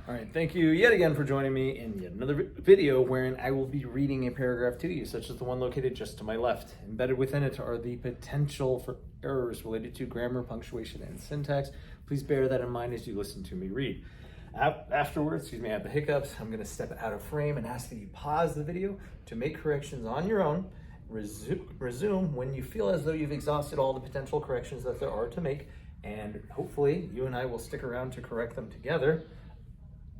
All right, thank you yet again for joining me in yet another video wherein I will be reading a paragraph to you, such as the one located just to my left. Embedded within it are the potential for errors related to grammar, punctuation, and syntax. Please bear that in mind as you listen to me read. Afterwards, I have the hiccups. I'm going to step out of frame and ask that you pause the video to make corrections on your own. Resume when you feel as though you've exhausted all the potential corrections that there are to make, and hopefully you and I will stick around to correct them together.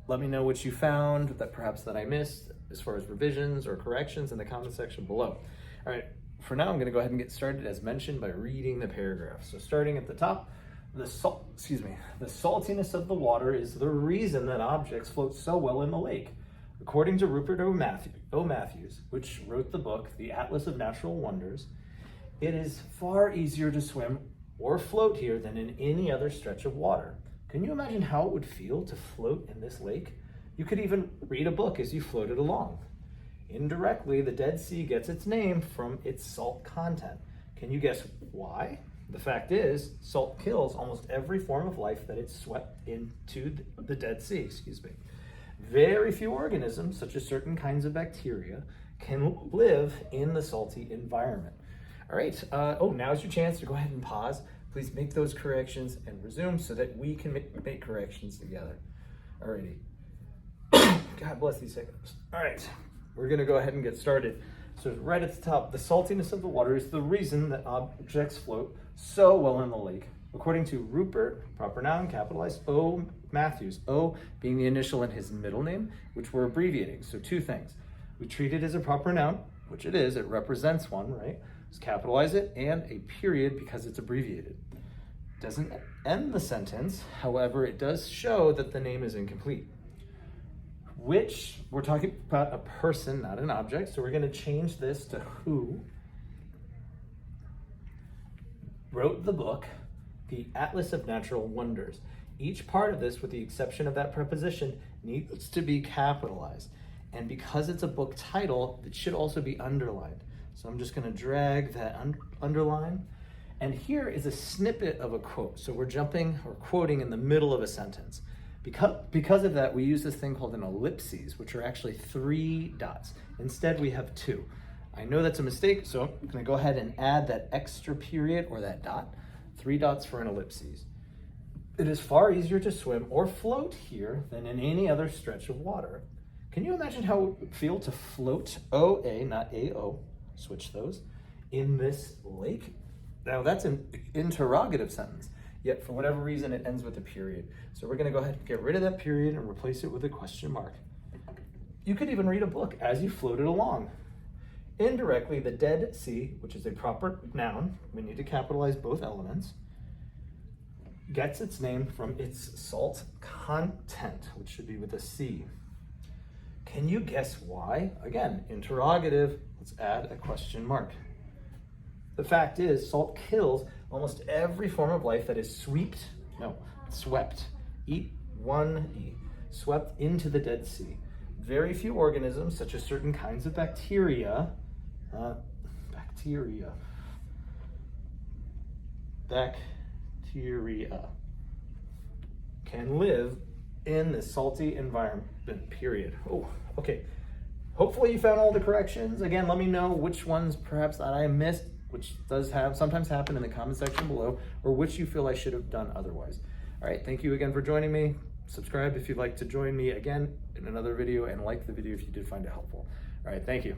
Let me know what you found that I missed as far as revisions or corrections in the comment section below. All right, for now, I'm going to go ahead and get started as mentioned by reading the paragraph. So starting at the top, the saltiness of the water is the reason that objects float so well in the lake. According to Rupert O. Matthews, which wrote the book, The Atlas of Natural Wonders, it is far easier to swim or float here than in any other stretch of water. Can you imagine how it would feel to float in this lake? You could even read a book as you floated along. Indirectly, the Dead Sea gets its name from its salt content. Can you guess why? The fact is, salt kills almost every form of life that it's swept into the Dead Sea, Very few organisms, such as certain kinds of bacteria, can live in the salty environment. All right, now's your chance to go ahead and pause. Please make those corrections and resume so that we can make corrections together. Alrighty. God bless these hiccups. All right, we're gonna go ahead and get started. So right at the top, the saltiness of the water is the reason that objects float so well in the lake. According to Rupert, proper noun, capitalized, O. Matthews, O being the initial in his middle name, which we're abbreviating. So two things. We treat it as a proper noun, which it is, it represents one, right? Let's capitalize it, and a period because it's abbreviated. Doesn't end the sentence, however, it does show that the name is incomplete. Which, we're talking about a person, not an object, so we're going to change this to who wrote the book, The Atlas of Natural Wonders. Each part of this, with the exception of that preposition, needs to be capitalized. And because it's a book title, it should also be underlined. So I'm just going to drag that underline. And here is a snippet of a quote. So we're jumping or quoting in the middle of a sentence. Because of that, we use this thing called an ellipses, which are actually 3 dots. Instead, we have 2. I know that's a mistake, so I'm going to go ahead and add that extra period or that dot. 3 dots for an ellipses. It is far easier to swim or float here than in any other stretch of water. Can you imagine how it would feel to float, O-A, not A-O, switch those, in this lake? Now that's an interrogative sentence, yet for whatever reason it ends with a period. So we're gonna go ahead and get rid of that period and replace it with a question mark. You could even read a book as you floated along. Indirectly, the Dead Sea, which is a proper noun, we need to capitalize both elements, gets its name from its salt content, which should be with a C. Can you guess why? Again, interrogative, let's add a question mark. The fact is, salt kills almost every form of life that is swept, swept into the Dead Sea. Very few organisms, such as certain kinds of bacteria, can live in the salty environment, period. Oh, okay. Hopefully you found all the corrections. Again, let me know which ones perhaps that I missed, which does sometimes happen in the comment section below, or which you feel I should have done otherwise. All right, thank you again for joining me. Subscribe if you'd like to join me again in another video, and like the video if you did find it helpful. All right, thank you.